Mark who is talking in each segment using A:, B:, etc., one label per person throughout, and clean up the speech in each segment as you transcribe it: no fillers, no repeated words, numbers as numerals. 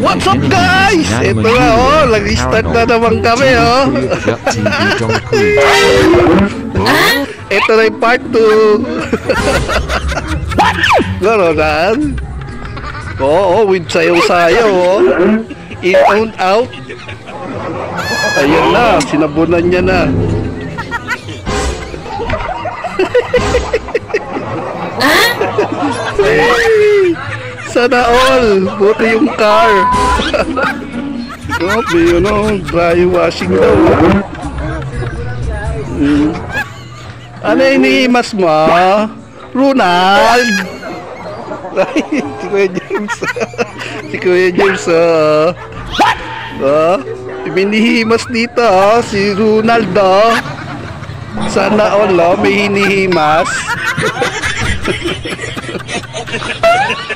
A: What's up guys? Ito na oh, nag-start na naman kami oh. Ito na yung part 2. Gano'n. Oo, with sayaw-sayaw oh. In and out. Ayan na, sinabunan niya na. Sana all, buti yung car. Grabe yun o, dry washing daw. Ano inihimas mo? Ronald! Si Kuya James. Si Kuya James hinihimas dito si Ronald Sana all may hinihimas.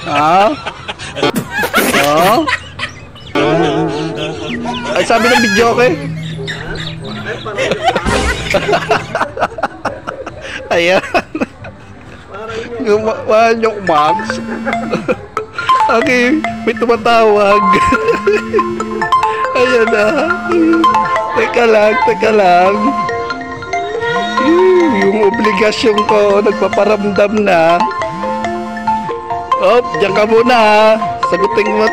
A: Ha? Ay sabi ng video okay? Ayan. Gumawa yung mags. Okay, may tumatawag. Ayan na. Teka lang. Yung obligasyon ko nagpaparamdam na. Diyan ka muna. Sagutin mo.